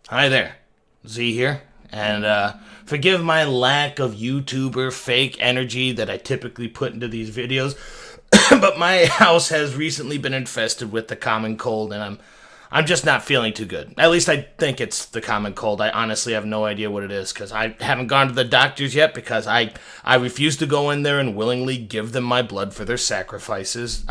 Hi there, Z here, and forgive my lack of YouTuber fake energy that I typically put into these videos, but my house has recently been infested with the common cold, and I'm just not feeling too good. At least I think it's the common cold. I honestly have no idea what it is because I haven't gone to the doctors yet because I refuse to go in there and willingly give them my blood for their sacrifices.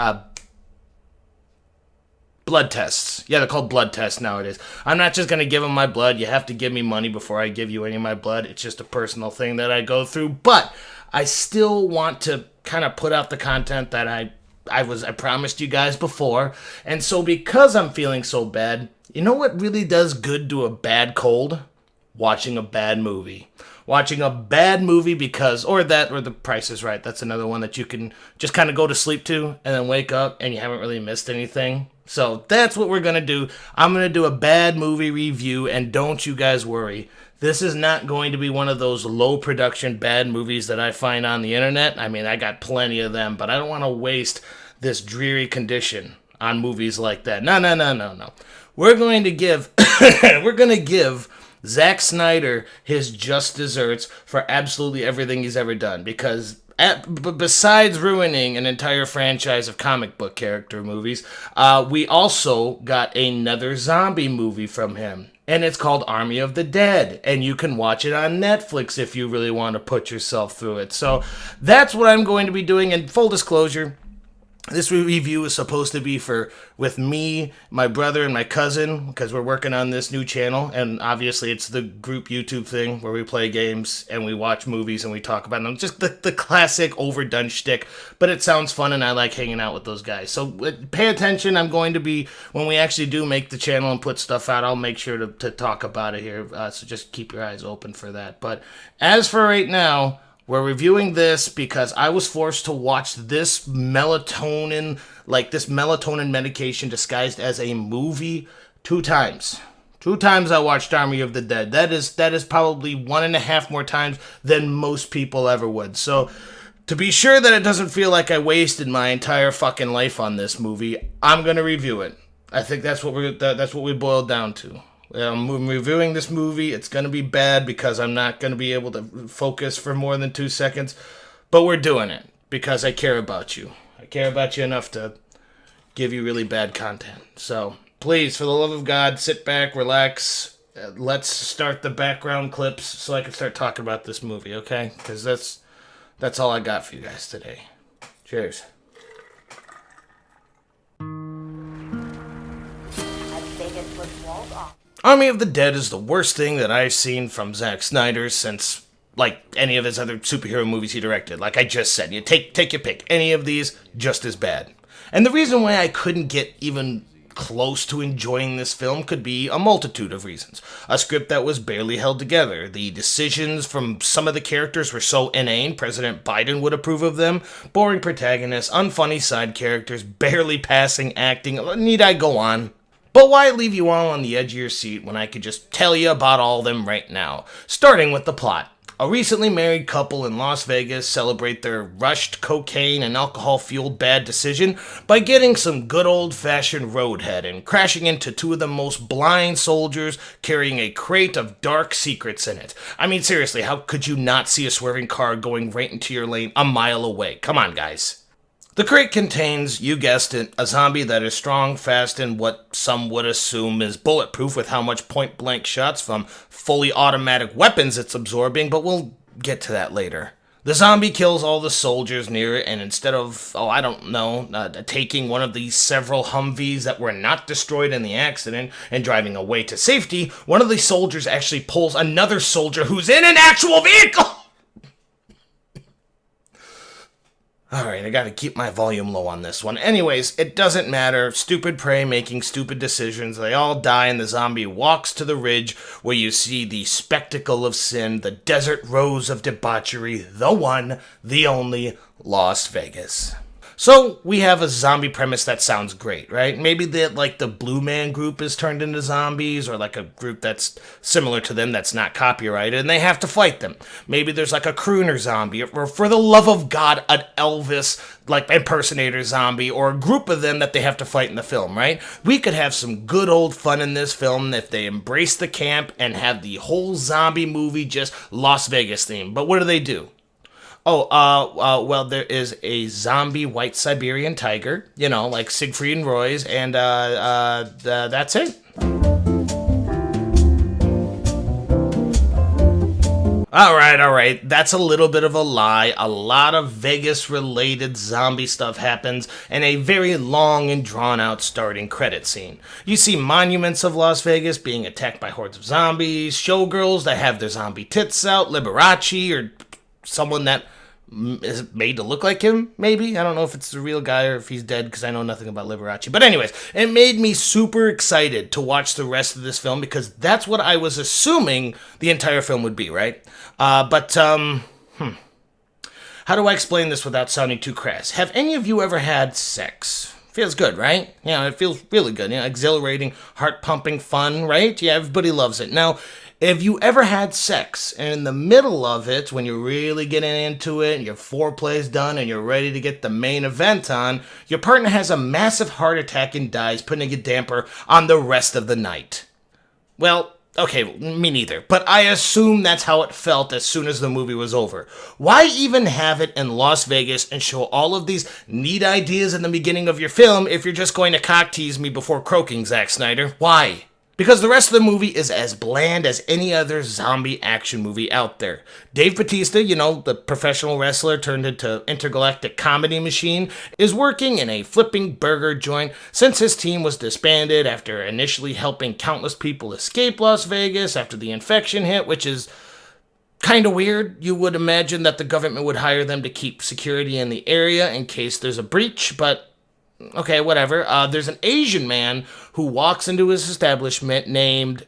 Blood tests. Yeah, they're called blood tests nowadays. I'm not just going to give them my blood. You have to give me money before I give you any of my blood. It's just a personal thing that I go through. But I still want to kind of put out the content that I promised you guys before. And so because I'm feeling so bad, you know what really does good to a bad cold? Watching a bad movie. Watching a bad movie because, or The Price is Right. That's another one that you can just kind of go to sleep to and then wake up and you haven't really missed anything. So that's what we're going to do. I'm going to do a bad movie review, and don't you guys worry. This is not going to be one of those low production bad movies that I find on the internet. I mean, I got plenty of them, but I don't want to waste this dreary condition on movies like that. No. We're going to give Zack Snyder his just desserts for absolutely everything he's ever done because besides ruining an entire franchise of comic book character movies, we also got another zombie movie from him. And it's called Army of the Dead. And you can watch it on Netflix if you really want to put yourself through it. So that's what I'm going to be doing. And full disclosure, this review is supposed to be with me, my brother, and my cousin, because we're working on this new channel, and obviously it's the group YouTube thing where we play games and we watch movies and we talk about them. Just the classic overdone shtick, but it sounds fun and I like hanging out with those guys. So pay attention. I'm going to be, when we actually do make the channel and put stuff out, I'll make sure to talk about it here, so just keep your eyes open for that. But as for right now, we're reviewing this because I was forced to watch this melatonin medication disguised as a movie 2 times. 2 times I watched Army of the Dead. That is probably 1.5 more times than most people ever would. So to be sure that it doesn't feel like I wasted my entire fucking life on this movie, I'm gonna review it. I think that's what we boiled down to. I'm reviewing this movie. It's going to be bad because I'm not going to be able to focus for more than 2 seconds. But we're doing it because I care about you. I care about you enough to give you really bad content. So please, for the love of God, sit back, relax. Let's start the background clips so I can start talking about this movie, okay? Because that's all I got for you guys today. Cheers. Army of the Dead is the worst thing that I've seen from Zack Snyder since, any of his other superhero movies he directed. Like I just said, you take your pick. Any of these, just as bad. And the reason why I couldn't get even close to enjoying this film could be a multitude of reasons. A script that was barely held together. The decisions from some of the characters were so inane, President Biden would approve of them. Boring protagonists, unfunny side characters, barely passing acting. Need I go on? But why leave you all on the edge of your seat when I could just tell you about all of them right now? Starting with the plot. A recently married couple in Las Vegas celebrate their rushed cocaine and alcohol-fueled bad decision by getting some good old-fashioned roadhead and crashing into 2 of the most blind soldiers carrying a crate of dark secrets in it. I mean, seriously, how could you not see a swerving car going right into your lane a mile away? Come on, guys. The crate contains, you guessed it, a zombie that is strong, fast, and what some would assume is bulletproof with how much point-blank shots from fully automatic weapons it's absorbing, but we'll get to that later. The zombie kills all the soldiers near it, and instead of, taking one of the several Humvees that were not destroyed in the accident and driving away to safety, one of the soldiers actually pulls another soldier who's in an actual vehicle! Alright, I gotta keep my volume low on this one. Anyways, it doesn't matter. Stupid prey making stupid decisions. They all die and the zombie walks to the ridge where you see the spectacle of sin, the desert rose of debauchery, the one, the only, Las Vegas. So we have a zombie premise that sounds great, right? Maybe the Blue Man Group is turned into zombies, or like a group that's similar to them that's not copyrighted, and they have to fight them. Maybe there's like a crooner zombie, or for the love of God, an Elvis like impersonator zombie, or a group of them that they have to fight in the film, right? We could have some good old fun in this film if they embrace the camp and have the whole zombie movie just Las Vegas themed. But what do? Well, there is a zombie white Siberian tiger, like Siegfried and Roy's, and that's it. All right. That's a little bit of a lie. A lot of Vegas-related zombie stuff happens in a very long and drawn-out starting credit scene. You see monuments of Las Vegas being attacked by hordes of zombies, showgirls that have their zombie tits out, Liberace, or someone that is made to look like him, maybe. I don't know if it's the real guy or if he's dead, because I know nothing about Liberace. But anyways, it made me super excited to watch the rest of this film, because that's what I was assuming the entire film would be, right? How do I explain this without sounding too crass? Have any of you ever had sex? Feels good, right? It feels really good. Exhilarating, heart-pumping fun, right? Yeah, everybody loves it. Now, if you ever had sex, and in the middle of it, when you're really getting into it, and your foreplay's done, and you're ready to get the main event on, your partner has a massive heart attack and dies, putting a damper on the rest of the night. Well, okay, me neither, but I assume that's how it felt as soon as the movie was over. Why even have it in Las Vegas and show all of these neat ideas in the beginning of your film if you're just going to cock tease me before croaking, Zack Snyder? Why? Because the rest of the movie is as bland as any other zombie action movie out there. Dave Bautista, the professional wrestler turned into intergalactic comedy machine, is working in a flipping burger joint since his team was disbanded after initially helping countless people escape Las Vegas after the infection hit, which is kind of weird. You would imagine that the government would hire them to keep security in the area in case there's a breach, but okay, whatever. There's an Asian man who walks into his establishment named...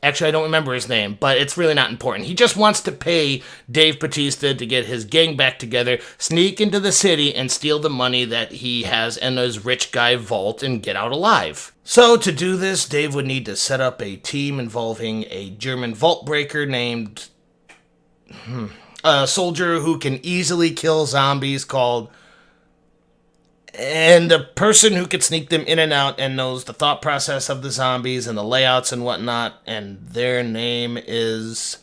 Actually, I don't remember his name, but it's really not important. He just wants to pay Dave Bautista to get his gang back together, sneak into the city, and steal the money that he has in his rich guy vault and get out alive. So to do this, Dave would need to set up a team involving a German vault breaker named... a soldier who can easily kill zombies called... and a person who could sneak them in and out and knows the thought process of the zombies and the layouts and whatnot, and their name is...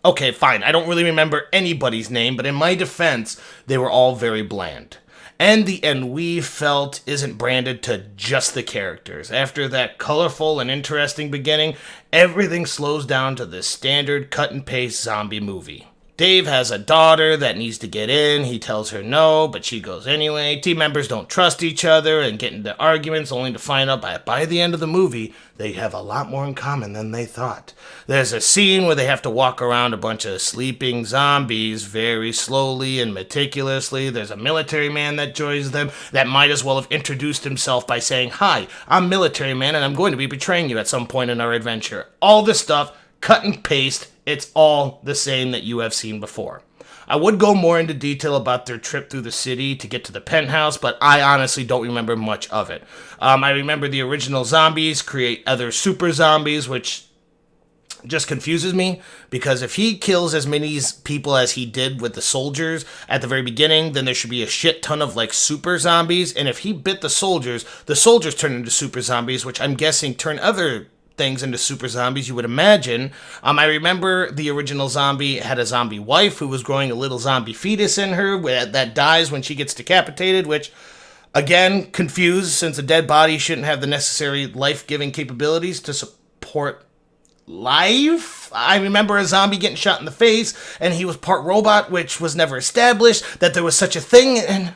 Okay, fine, I don't really remember anybody's name, but in my defense, they were all very bland. And the end we felt isn't branded to just the characters. After that colorful and interesting beginning, everything slows down to the standard cut-and-paste zombie movie. Dave has a daughter that needs to get in. He tells her no, but she goes anyway. Team members don't trust each other and get into arguments, only to find out by the end of the movie, they have a lot more in common than they thought. There's a scene where they have to walk around a bunch of sleeping zombies very slowly and meticulously. There's a military man that joins them that might as well have introduced himself by saying, "Hi, I'm military man, and I'm going to be betraying you at some point in our adventure." All this stuff, cut and paste. It's all the same that you have seen before. I would go more into detail about their trip through the city to get to the penthouse, but I honestly don't remember much of it. I remember the original zombies create other super zombies, which just confuses me, because if he kills as many people as he did with the soldiers at the very beginning, then there should be a shit ton of super zombies, and if he bit the soldiers turn into super zombies, which I'm guessing turn other things into super zombies, you would imagine. I remember the original zombie had a zombie wife who was growing a little zombie fetus in her that dies when she gets decapitated, which, again, confused, since a dead body shouldn't have the necessary life-giving capabilities to support life. I remember a zombie getting shot in the face, and he was part robot, which was never established that there was such a thing, and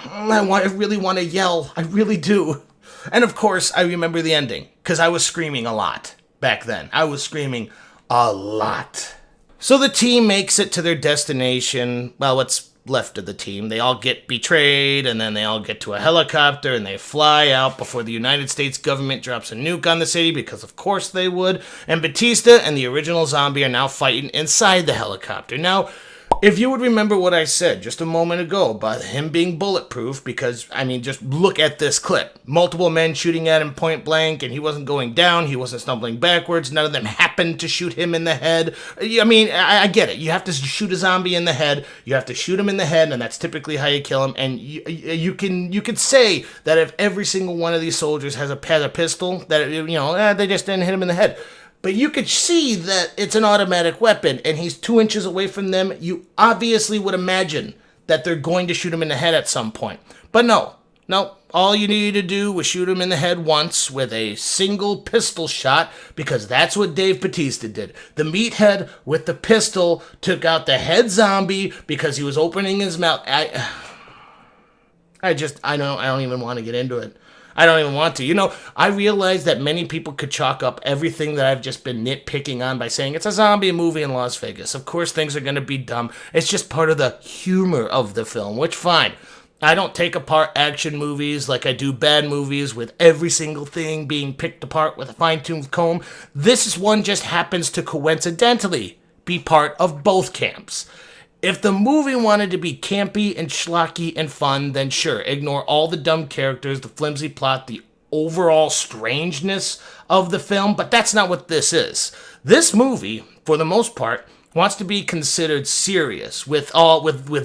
I really want to yell. I really do. And of course, I remember the ending, because I was screaming a lot back then. I was screaming a lot. So the team makes it to their destination. Well, what's left of the team. They all get betrayed, and then they all get to a helicopter, and they fly out before the United States government drops a nuke on the city, because of course they would. And Batista and the original zombie are now fighting inside the helicopter. Now, If you would remember what I said just a moment ago about him being bulletproof, because, I mean, just look at this clip. Multiple men shooting at him point blank, and he wasn't going down, he wasn't stumbling backwards, none of them happened to shoot him in the head. I mean, I get it. You have to shoot a zombie in the head, you have to shoot him in the head, and that's typically how you kill him, and you can say that if every single one of these soldiers has a pistol, that, they just didn't hit him in the head. But you could see that it's an automatic weapon, and he's 2 inches away from them. You obviously would imagine that they're going to shoot him in the head at some point. But no. All you needed to do was shoot him in the head once with a single pistol shot, because that's what Dave Bautista did. The meathead with the pistol took out the head zombie because he was opening his mouth. I don't even want to get into it. I don't even want to. I realize that many people could chalk up everything that I've just been nitpicking on by saying it's a zombie movie in Las Vegas. Of course, things are going to be dumb. It's just part of the humor of the film, which, fine. I don't take apart action movies like I do bad movies with every single thing being picked apart with a fine-tooth comb. This one just happens to coincidentally be part of both camps. If the movie wanted to be campy and schlocky and fun, then sure, ignore all the dumb characters, the flimsy plot, the overall strangeness of the film, but that's not what this is. This movie, for the most part, wants to be considered serious with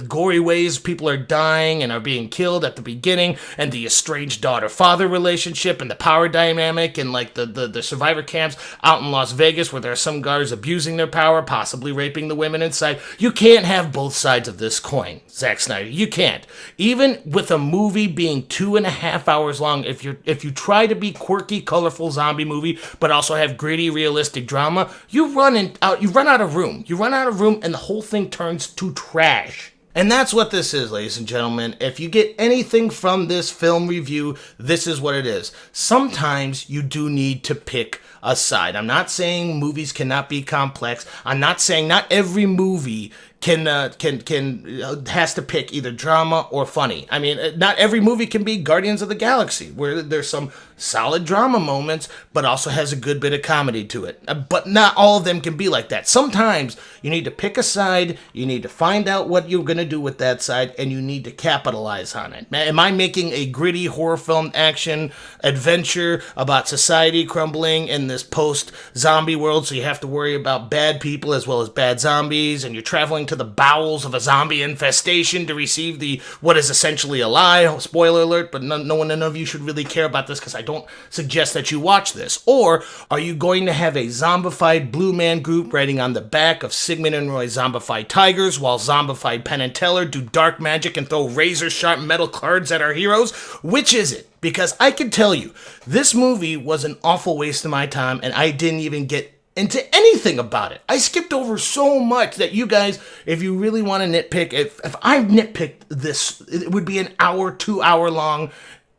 gory ways people are dying and are being killed at the beginning, and the estranged daughter-father relationship and the power dynamic, and like the survivor camps out in Las Vegas where there are some guards abusing their power, possibly raping the women inside. You can't have both sides of this coin, Zack Snyder. You can't. Even with a movie being 2.5 hours long, if you try to be quirky, colorful zombie movie but also have gritty, realistic drama, you run out of room. You run out of room and the whole thing turns to trash. And that's what this is, ladies and gentlemen. If you get anything from this film review, this is what it is. Sometimes you do need to pick a side. I'm not saying movies cannot be complex. I'm not saying not every movie has to pick either drama or funny. I mean, not every movie can be Guardians of the Galaxy, where there's some solid drama moments, but also has a good bit of comedy to it. But not all of them can be like that. Sometimes you need to pick a side, you need to find out what you're going to do with that side, and you need to capitalize on it. Am I making a gritty horror film action adventure about society crumbling in this post-zombie world, so you have to worry about bad people as well as bad zombies, and you're traveling to the bowels of a zombie infestation to receive what is essentially a lie? Spoiler alert, but none of you should really care about this because I don't suggest that you watch this. Or are you going to have a zombified Blue Man Group riding on the back of Sigmund and Roy's zombified tigers while zombified Penn and Teller do dark magic and throw razor-sharp metal cards at our heroes? Which is it? Because I can tell you, this movie was an awful waste of my time, and I didn't even get into anything about it. I skipped over so much that you guys, if you really want to nitpick, if I nitpicked this, it would be an 2 hour long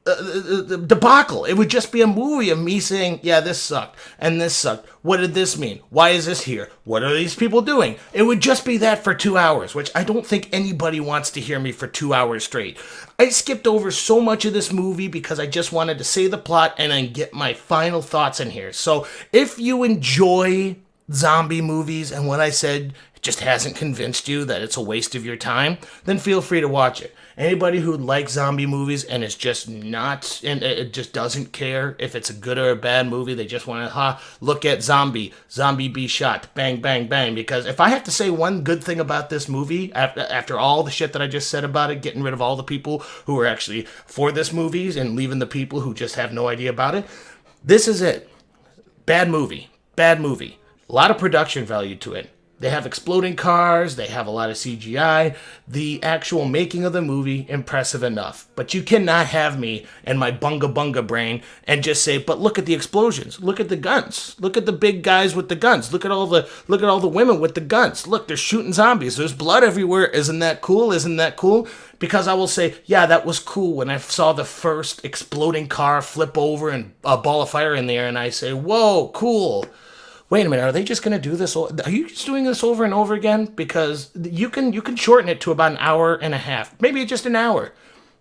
debacle. It would just be a movie of me saying, yeah, this sucked, and this sucked. What did this mean? Why is this here? What are these people doing? It would just be that for 2 hours, which I don't think anybody wants to hear me for 2 hours straight. I skipped over so much of this movie because I just wanted to say the plot and then get my final thoughts in here. So if you enjoy zombie movies and what I said just hasn't convinced you that it's a waste of your time, then feel free to watch it. Anybody who likes zombie movies and is just not, and it just doesn't care if it's a good or a bad movie, they just want to look at zombie be shot, bang, bang, bang. Because if I have to say one good thing about this movie, after all the shit that I just said about it, getting rid of all the people who are actually for this movie and leaving the people who just have no idea about it, this is it. Bad movie. A lot of production value to it. They have exploding cars, they have a lot of CGI, the actual making of the movie, impressive enough. But you cannot have me and my bunga brain and just say, but look at the explosions, look at the guns, look at the big guys with the guns, look at all the women with the guns, look, they're shooting zombies, there's blood everywhere, isn't that cool? Because I will say, yeah, that was cool when I saw the first exploding car flip over and a ball of fire in the air, and I say, whoa, cool. Wait a minute, are they just going to do this? Are you just doing this over and over again? Because you can shorten it to about an hour and a half. Maybe just an hour.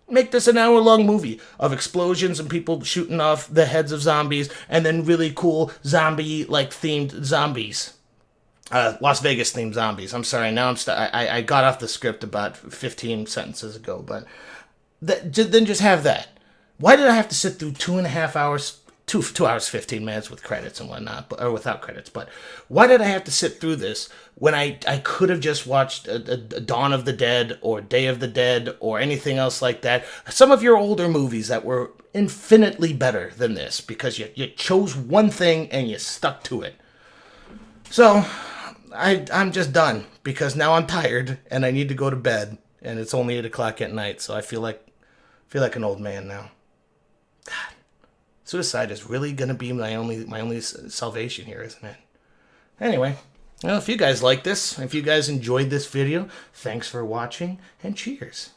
Make this an hour-long movie of explosions and people shooting off the heads of zombies and then really cool zombie-like themed zombies. Las Vegas themed zombies. I'm sorry. Now I got off the script about 15 sentences ago, but then just have that. Why did I have to sit through 2.5 hours, 2 hours 15 minutes with credits and whatnot, or without credits? But why did I have to sit through this when I could have just watched a Dawn of the Dead or Day of the Dead or anything else like that? Some of your older movies that were infinitely better than this because you chose one thing and you stuck to it. So I'm just done because now I'm tired and I need to go to bed and it's only 8 o'clock at night, so I feel like an old man now. Suicide is really gonna be my only salvation here, isn't it? Anyway, well, if you guys like this, if you guys enjoyed this video, thanks for watching and cheers.